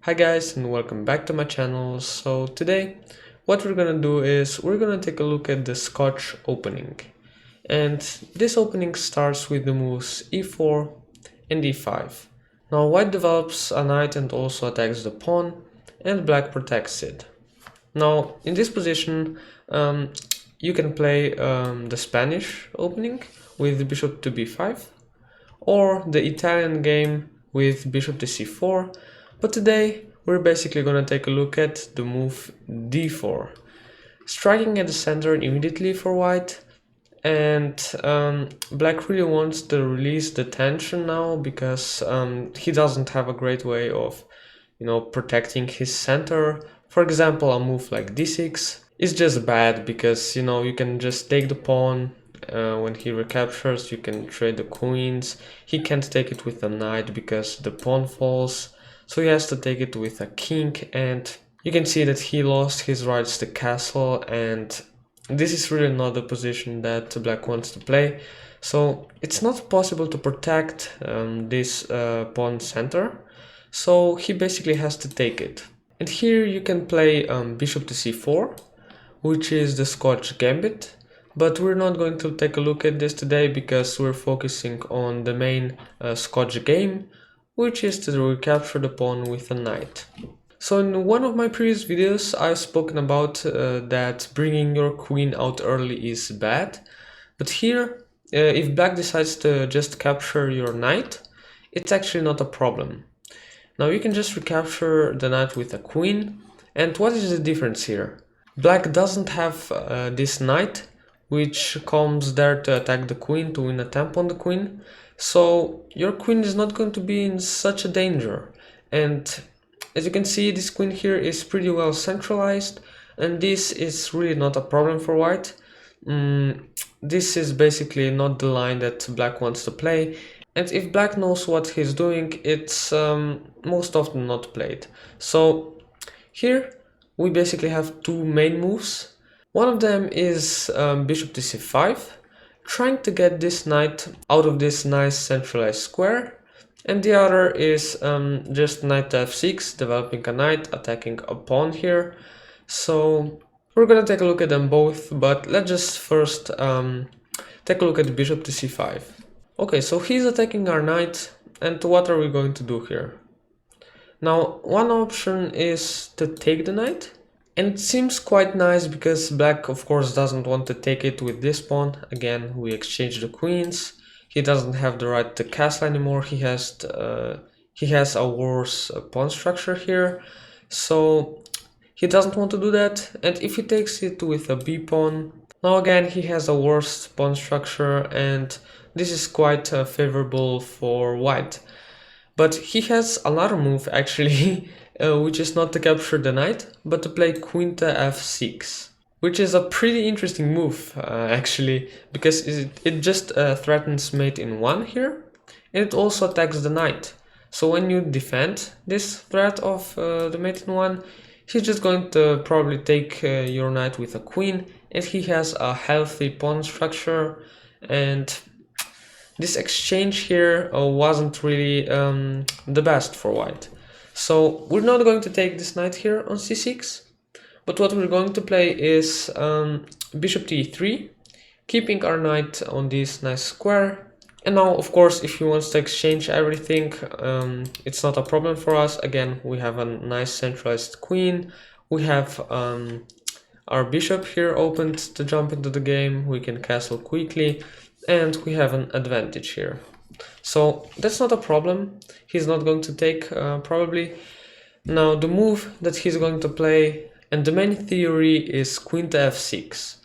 Hi guys, and welcome back to my channel. So today what we're gonna do is we're gonna take a look at the Scotch opening, and this opening starts with the moves e4 and e5. Now white develops a knight and also attacks the pawn, and black protects it. Now in this position you can play the Spanish opening with bishop to b5, or the Italian game with bishop to c4, but today we're basically gonna take a look at the move d4, striking at the center immediately for white, and black really wants to release the tension now because he doesn't have a great way of protecting his center. For example, a move like d6 is just bad because you can just take the pawn. When he recaptures, you can trade the queens. He can't take it with a knight because the pawn falls, so he has to take it with a king, and you can see that he lost his rights to castle, and this is really not the position that black wants to play. So it's not possible to protect this pawn center, so he basically has to take it. And here you can play bishop to c4, which is the Scotch Gambit. But we're not going to take a look at this today because we're focusing on the main Scotch game, which is to recapture the pawn with a knight. So in one of my previous videos I've spoken about that bringing your queen out early is bad, but here if black decides to just capture your knight, it's actually not a problem. Now you can just recapture the knight with a queen, and what is the difference here? Black doesn't have this knight which comes there to attack the queen, to win a tempo on the queen, so your queen is not going to be in such a danger. And as you can see, this queen here is pretty well centralized, and this is really not a problem for white. This is basically not the line that black wants to play, and if black knows what he's doing, it's most often not played. So here we basically have two main moves. One of them is bishop to c5, trying to get this knight out of this nice centralized square, and the other is just knight to f6, developing a knight, attacking a pawn here. So we're gonna take a look at them both, but let's just first take a look at the bishop to c5. Okay, so he's attacking our knight, and what are we going to do here? Now, one option is to take the knight, and it seems quite nice because black of course doesn't want to take it with this pawn. Again, we exchange the queens. He doesn't have the right to castle anymore. He has a worse pawn structure here, so he doesn't want to do that. And if he takes it with a b pawn, now again he has a worse pawn structure, and this is quite favorable for white. But he has another move actually, which is not to capture the knight, but to play queen to f6, which is a pretty interesting move actually, because it just threatens mate in 1 here, and it also attacks the knight. So when you defend this threat of the mate in 1, he's just going to probably take your knight with a queen, and he has a healthy pawn structure, and this exchange here wasn't really the best for white. So we're not going to take this knight here on c6, but what we're going to play is bishop to e3, keeping our knight on this nice square. And now of course if he wants to exchange everything, it's not a problem for us. Again, we have a nice centralized queen, we have our bishop here opened to jump into the game, we can castle quickly, and we have an advantage here. So that's not a problem. He's not going to take probably. Now the move that he's going to play, and the main theory, is queen to f6,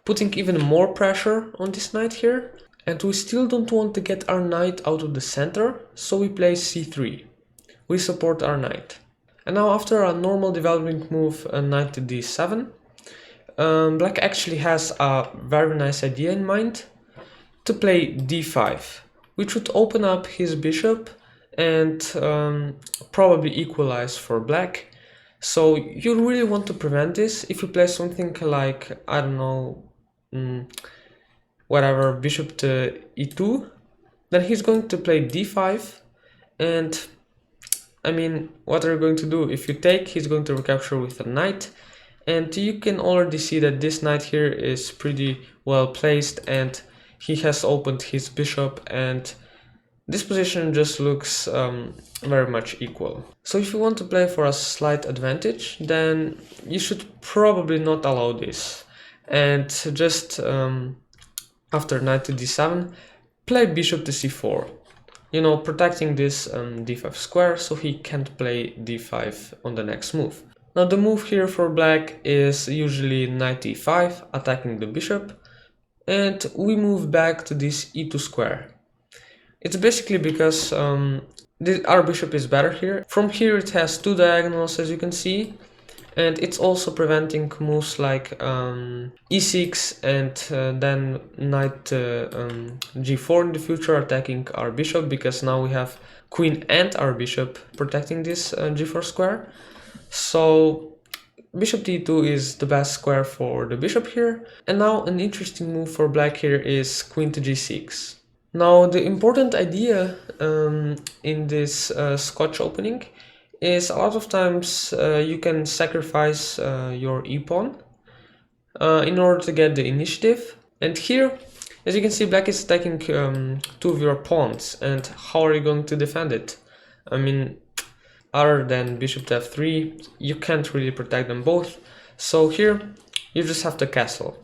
putting even more pressure on this knight here. And we still don't want to get our knight out of the center, so we play c3. We support our knight. And now after a normal developing move, a knight to d7, black actually has a very nice idea in mind, to play d5, which would open up his bishop and probably equalize for black. So you really want to prevent this. If you play something like, I don't know, whatever, bishop to e2, then he's going to play d5, and I mean, what are you going to do? If you take, he's going to recapture with a knight, and you can already see that this knight here is pretty well placed, and he has opened his bishop, and this position just looks very much equal. So if you want to play for a slight advantage, then you should probably not allow this, and just after knight to d7, play bishop to c4, you know, protecting this d5 square so he can't play d5 on the next move. Now the move here for black is usually knight e5, attacking the bishop, and we move back to this e2 square. It's basically because our bishop is better here. From here it has two diagonals, as you can see, and it's also preventing moves like e6 and then knight g4 in the future, attacking our bishop, because now we have queen and our bishop protecting this g4 square. So bishop d2 is the best square for the bishop here. And now an interesting move for black here is queen to g6. Now the important idea in this Scotch opening is a lot of times you can sacrifice your e-pawn in order to get the initiative. And here, as you can see, black is attacking two of your pawns, and how are you going to defend it? I mean, other than bishop to f3, you can't really protect them both, so here you just have to castle.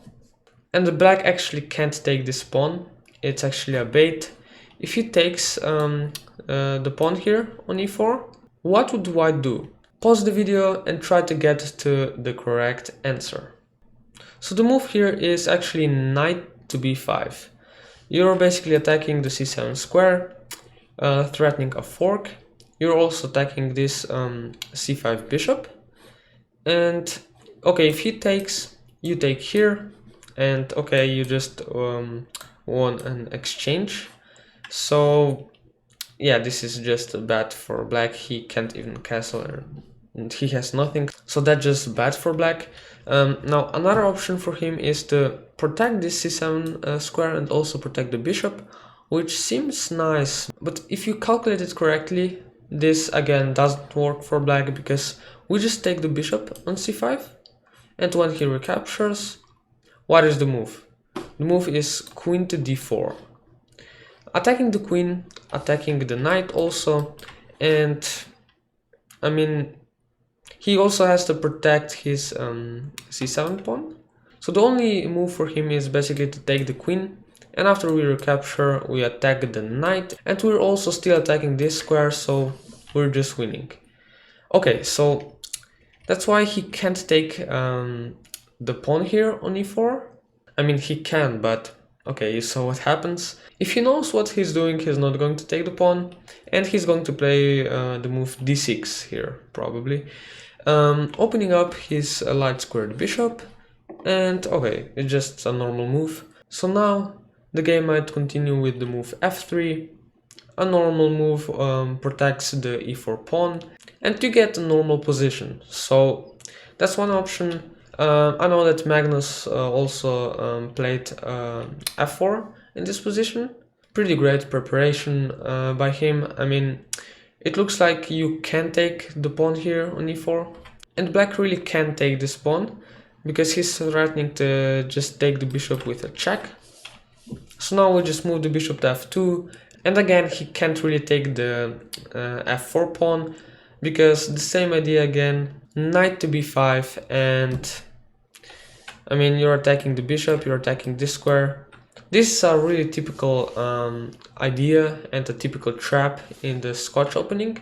And the black actually can't take this pawn, it's actually a bait. If he takes the pawn here on e4, what would white do? Pause the video and try to get to the correct answer. So the move here is actually knight to b5. You're basically attacking the c7 square, threatening a fork. You're also attacking this c5 bishop. And okay, if he takes, you take here, and okay, you just won an exchange. So yeah, this is just bad for black. He can't even castle and he has nothing, so that's just bad for black. Now another option for him is to protect this c7 square and also protect the bishop, which seems nice, but if you calculate it correctly, this again doesn't work for black, because we just take the bishop on c5, and when he recaptures, what is the move? The move is queen to d4. Attacking the queen, attacking the knight also, and I mean, he also has to protect his c7 pawn. So the only move for him is basically to take the queen, and after we recapture, we attack the knight, and we're also still attacking this square, so we're just winning. Okay, so that's why he can't take the pawn here on e4. I mean, he can, but okay, you saw what happens. If he knows what he's doing, he's not going to take the pawn, and he's going to play the move d6 here, probably. Opening up his light squared bishop, and okay, it's just a normal move. So now the game might continue with the move f3. A normal move protects the e4 pawn, and you get a normal position. So that's one option. I know that Magnus also played f4 in this position. Pretty great preparation by him. I mean, it looks like you can take the pawn here on e4, and black really can take this pawn because he's threatening to just take the bishop with a check. So now we just move the bishop to f2, and again he can't really take the f4 pawn, because the same idea again, knight to b5, and I mean, you're attacking the bishop, you're attacking this square. This is a really typical idea and a typical trap in the Scotch opening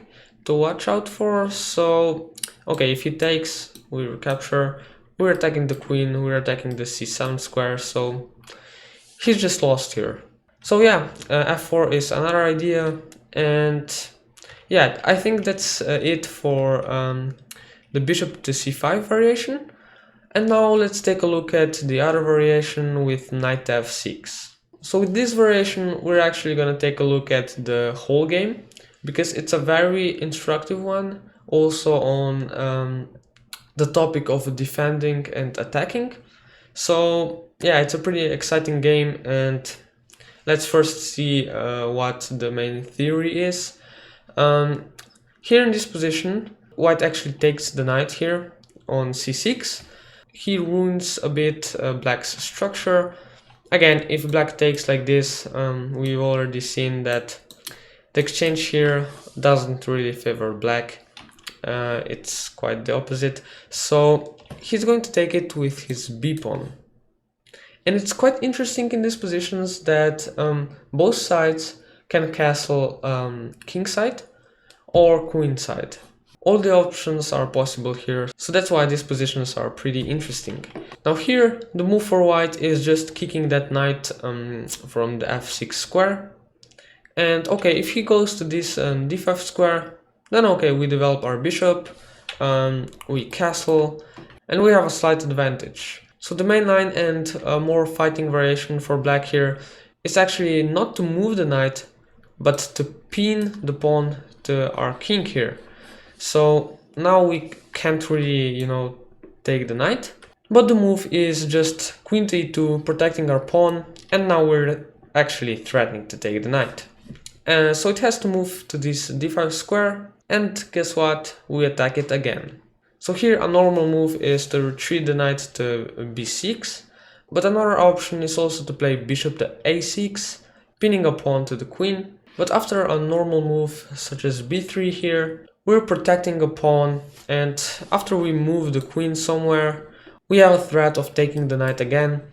to watch out for. So okay, if he takes, we recapture, we're attacking the queen, we're attacking the c7 square, so he's just lost here. So yeah, f4 is another idea, and yeah, I think that's it for the bishop to c5 variation. And now let's take a look at the other variation with knight to f6. So with this variation, we're actually going to take a look at the whole game, because it's a very instructive one, also on the topic of defending and attacking. So yeah, it's a pretty exciting game, and let's first see what the main theory is. Here in this position, white actually takes the knight here on c6. He ruins a bit black's structure. Again, if black takes like this, we've already seen that the exchange here doesn't really favor black. It's quite the opposite. So he's going to take it with his b pawn. And it's quite interesting in these positions that both sides can castle kingside or queenside. All the options are possible here, so that's why these positions are pretty interesting. Now here, the move for white is just kicking that knight from the f6 square. And okay, if he goes to this d5 square, then okay, we develop our bishop, we castle, and we have a slight advantage. So the main line and a more fighting variation for black here is actually not to move the knight, but to pin the pawn to our king here. So now we can't really, take the knight, but the move is just queen to e2, protecting our pawn, and now we're actually threatening to take the knight. So it has to move to this d5 square, and guess what? We attack it again. So here a normal move is to retreat the knight to b6, but another option is also to play bishop to a6, pinning a pawn to the queen. But after a normal move such as b3 here, we're protecting a pawn, and after we move the queen somewhere, we have a threat of taking the knight again,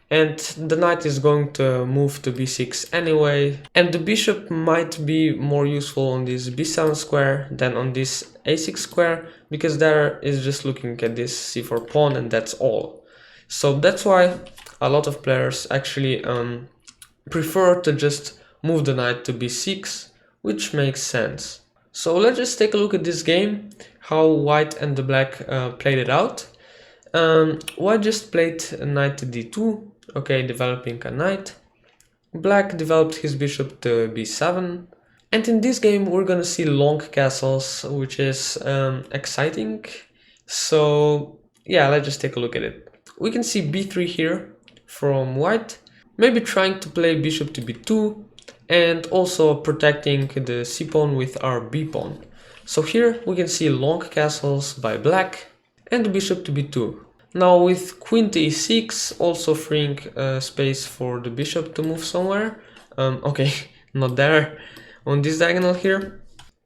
and the knight is going to move to b6 anyway, and the bishop might be more useful on this b7 square than on this a6 square, because there is just looking at this c4 pawn and that's all. So that's why a lot of players actually prefer to just move the knight to b6, which makes sense. So let's just take a look at this game, how white and the black played it out. White just played knight to d2, okay, developing a knight. Black developed his bishop to b7. And in this game we're gonna see long castles, which is exciting. So yeah, let's just take a look at it. We can see b3 here from white, maybe trying to play bishop to b2, and also protecting the c-pawn with our b-pawn. So here we can see long castles by black and bishop to b2. Now with queen to e6, also freeing space for the bishop to move somewhere. Okay, not there, on this diagonal here.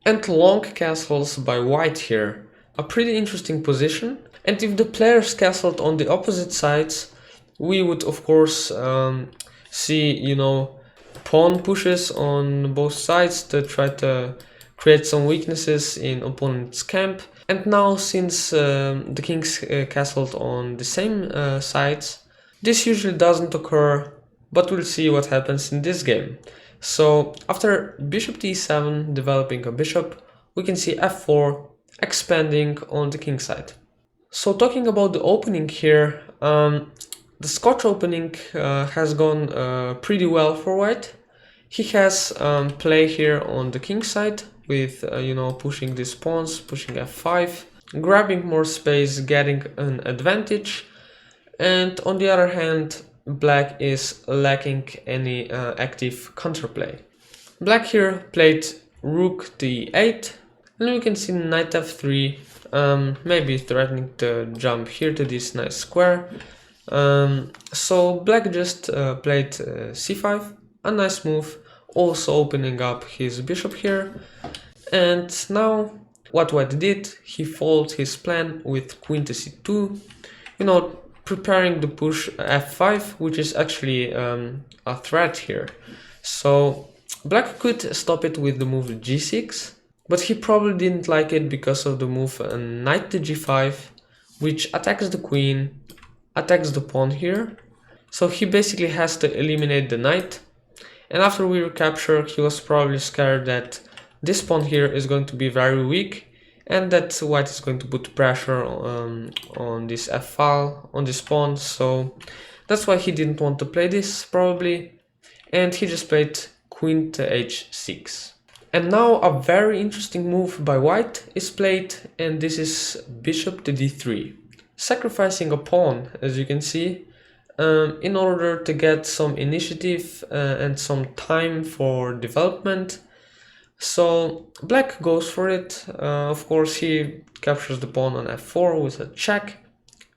And long castles by white here. A pretty interesting position. And if the players castled on the opposite sides, we would of course see, pawn pushes on both sides to try to create some weaknesses in opponent's camp. And now, since the kings castled on the same sides, this usually doesn't occur, but we'll see what happens in this game. So after bishop to e7 developing a bishop, we can see f4 expanding on the king side. So talking about the opening here, the Scotch opening has gone pretty well for white. He has play here on the king side with pushing these pawns, pushing f5, grabbing more space, getting an advantage. And on the other hand, black is lacking any active counterplay. Black here played rook to e8, and we can see knight f3, maybe threatening to jump here to this nice square. So black just played c5, a nice move, also opening up his bishop here. And now what white did, he followed his plan with queen to c2, preparing the push f5, which is actually a threat here. So black could stop it with the move g6, but he probably didn't like it because of the move knight to g5, which attacks the queen, attacks the pawn here. So he basically has to eliminate the knight. And after we recapture, he was probably scared that this pawn here is going to be very weak, and that white is going to put pressure on this f-file, on this pawn. So that's why he didn't want to play this probably, and he just played queen to h6. And now a very interesting move by white is played, and this is bishop to d3, sacrificing a pawn, as you can see, in order to get some initiative and some time for development. So black goes for it. Of course, he captures the pawn on f4 with a check.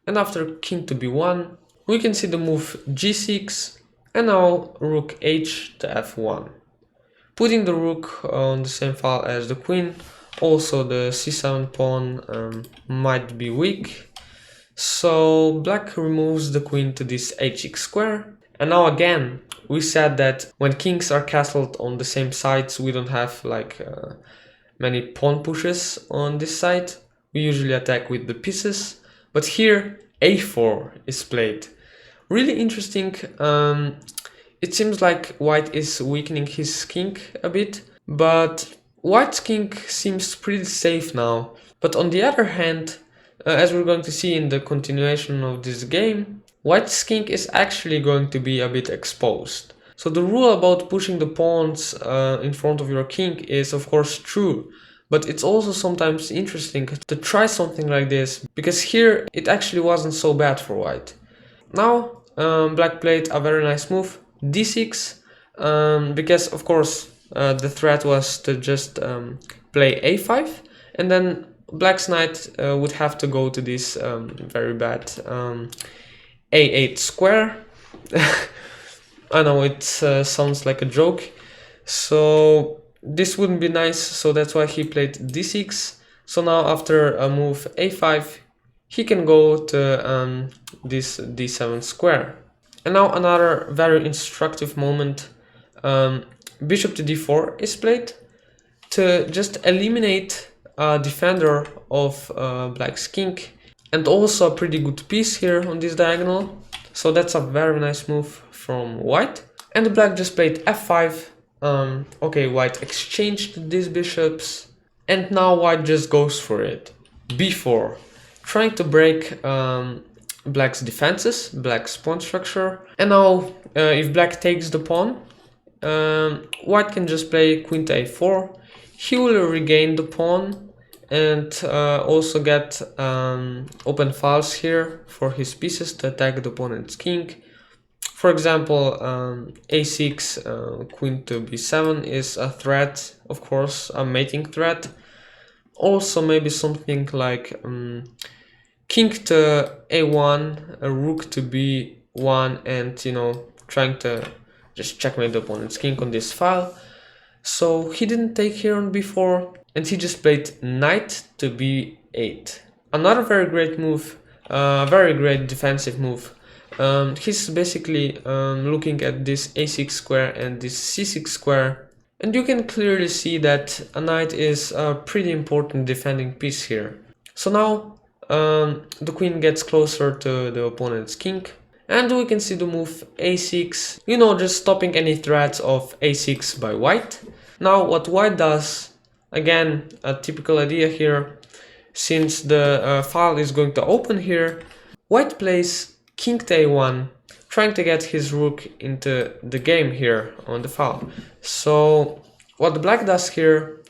And after king to b1, we can see the move g6 and now rook h to f1. Putting the rook on the same file as the queen, also the c7 pawn might be weak. So black removes the queen to this h6 square. And now again, we said that when kings are castled on the same sides, we don't have like many pawn pushes on this side. We usually attack with the pieces. But here, a4 is played. Really interesting. It seems like white is weakening his king a bit, but white's king seems pretty safe now. But on the other hand, as we're going to see in the continuation of this game, white's king is actually going to be a bit exposed. So the rule about pushing the pawns in front of your king is of course true, but it's also sometimes interesting to try something like this, because here it actually wasn't so bad for white. Now black played a very nice move, d6, because of course the threat was to just play a5, and then black's knight would have to go to this very bad a8 square. I know it sounds like a joke, so this wouldn't be nice, so that's why he played d6. So now after a move a5, he can go to this d7 square. And now another very instructive moment, bishop to d4 is played to just eliminate a defender of black's king, and also a pretty good piece here on this diagonal. So that's a very nice move from white. And the black just played f5. Okay, white exchanged these bishops, and now white just goes for it. b4, trying to break black's defenses, black's pawn structure. And now if black takes the pawn, white can just play queen to a4. He will regain the pawn and also get open files here for his pieces to attack the opponent's king. For example, a6, queen to b7 is a threat, of course, a mating threat. Also maybe something like king to a1, a rook to b1, and, you know, trying to just checkmate the opponent's king on this file. So he didn't take here on b4, and he just played knight to b8. Another very great move, very great defensive move. He's basically looking at this a6 square and this c6 square, and you can clearly see that a knight is a pretty important defending piece here. So now the queen gets closer to the opponent's king, and we can see the move a6, you know, just stopping any threats of a6 by white. Now what white does, again a typical idea here, since the file is going to open here, white plays king to a1, trying to get his rook into the game here on the file. So what the black does here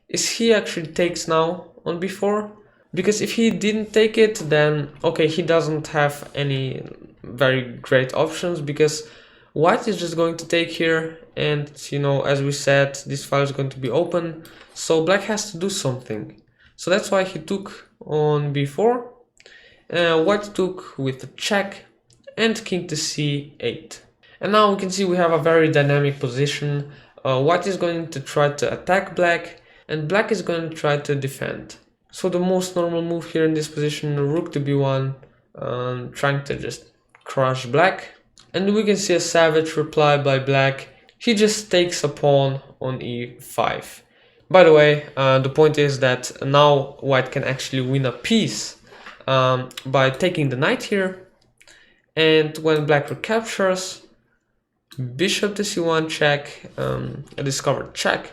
is he actually takes now on b4, because if he didn't take it, then okay, he doesn't have any very great options, because white is just going to take here, and you know, as we said, this file is going to be open, so black has to do something. So that's why he took on b4. White took with a check and king to c8. And now we can see we have a very dynamic position. White is going to try to attack black, and black is going to try to defend. So the most normal move here in this position, rook to b1, trying to just crush black. And we can see a savage reply by black. He just takes a pawn on e5. By the way, the point is that now white can actually win a piece by taking the knight here. And when black recaptures, bishop to c1 check, a discovered check.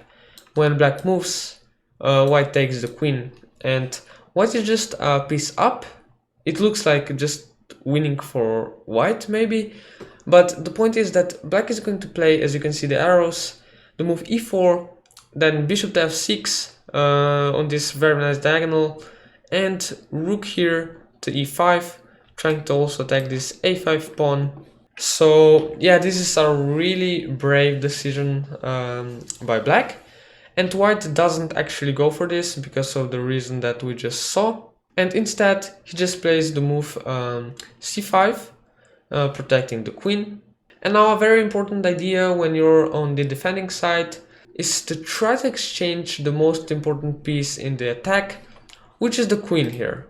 When black moves, white takes the queen, and white is just a piece up. It looks like just winning for white maybe, but the point is that black is going to play, as you can see the arrows, the move e4, then bishop to f6 on this very nice diagonal, and rook here to e5, trying to also attack this a5 pawn. So yeah, this is a really brave decision by black. And white doesn't actually go for this because of the reason that we just saw. And instead, he just plays the move c5, protecting the queen. And now a very important idea when you're on the defending side is to try to exchange the most important piece in the attack, which is the queen here.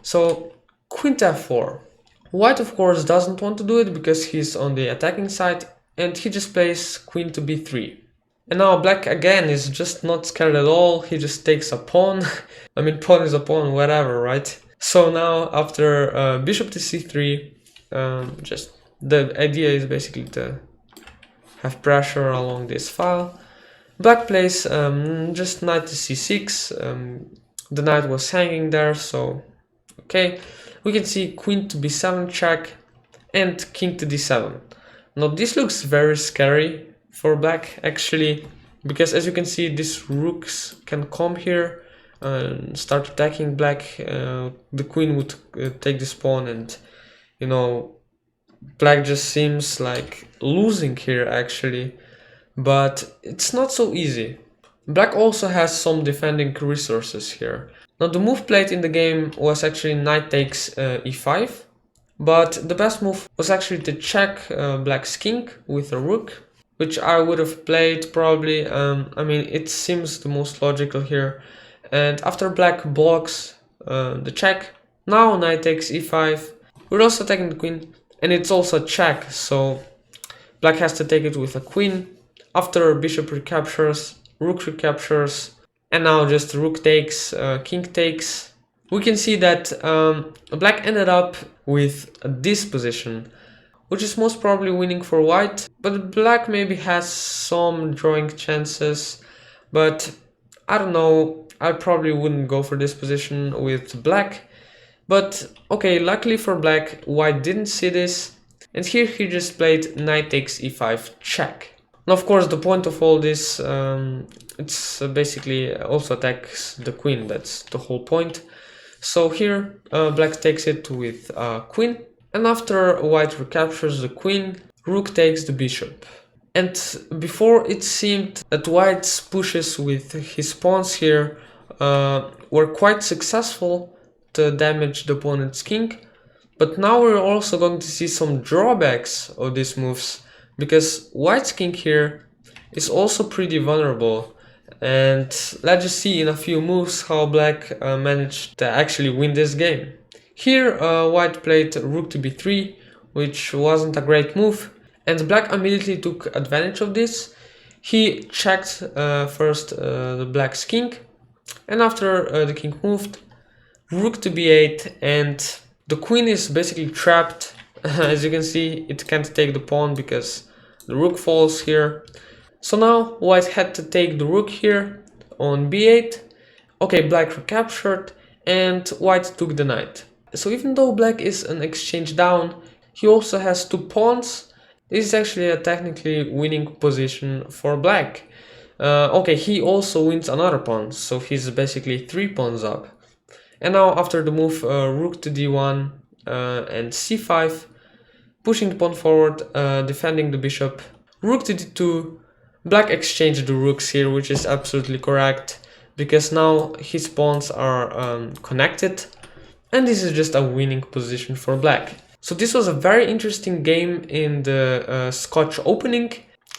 So queen to f4. White of course doesn't want to do it because he's on the attacking side, and he just plays queen to b3. And now black again is just not scared at all, he just takes a pawn. I mean, pawn is a pawn, whatever, right? So now after bishop to c3, just the idea is basically to have pressure along this file. Black plays just knight to c6, the knight was hanging there, so okay. We can see queen to b7 check and king to d7. Now this looks very scary for black actually, because as you can see these rooks can come here and start attacking black. The queen would take this pawn, and you know, black just seems like losing here actually, but it's not so easy. Black also has some defending resources here. Now the move played in the game was actually knight takes e5, but the best move was actually to check black's king with a rook, which I would have played probably. I mean, it seems the most logical here. And after black blocks the check, now knight takes e5, we're also taking the queen, and it's also a check, so black has to take it with a queen. After bishop recaptures, rook recaptures, and now just rook takes, king takes. We can see that black ended up with this position, which is most probably winning for white, but black maybe has some drawing chances, but I don't know, I probably wouldn't go for this position with black. But okay, luckily for black, white didn't see this, and here he just played knight takes e5 check. Now of course the point of all this, it's basically also attacks the queen, that's the whole point. So here black takes it with queen, and after white recaptures the queen, rook takes the bishop. And before it seemed that white's pushes with his pawns here were quite successful to damage the opponent's king, but now we're also going to see some drawbacks of these moves, because white's king here is also pretty vulnerable. And let's just see in a few moves how black managed to actually win this game. Here white played rook to b3, which wasn't a great move, and black immediately took advantage of this. He checked first the black's king, and after the king moved, rook to b8, and the queen is basically trapped. As you can see, it can't take the pawn because the rook falls here. So now white had to take the rook here on b8. Okay, black recaptured, and white took the knight. So even though black is an exchange down, he also has two pawns. This is actually a technically winning position for black. Okay, he also wins another pawn, so he's basically 3 pawns up. And now after the move rook to d1 and c5, pushing the pawn forward, defending the bishop, rook to d2, black exchanged the rooks here, which is absolutely correct, because now his pawns are connected, and this is just a winning position for black. So this was a very interesting game in the Scotch Opening.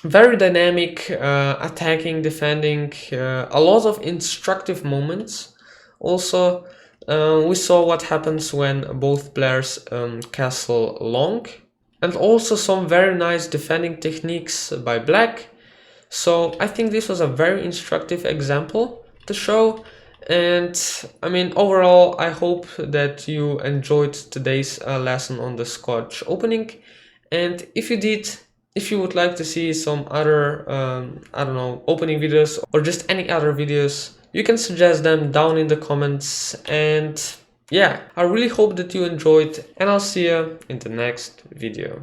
Very dynamic, attacking, defending, a lot of instructive moments. Also, we saw what happens when both players castle long, and also some very nice defending techniques by black. So I think this was a very instructive example to show. And I mean, overall, I hope that you enjoyed today's lesson on the Scotch Opening. And if you did, if you would like to see some other, I don't know, opening videos or just any other videos, you can suggest them down in the comments. And yeah, I really hope that you enjoyed, and I'll see you in the next video.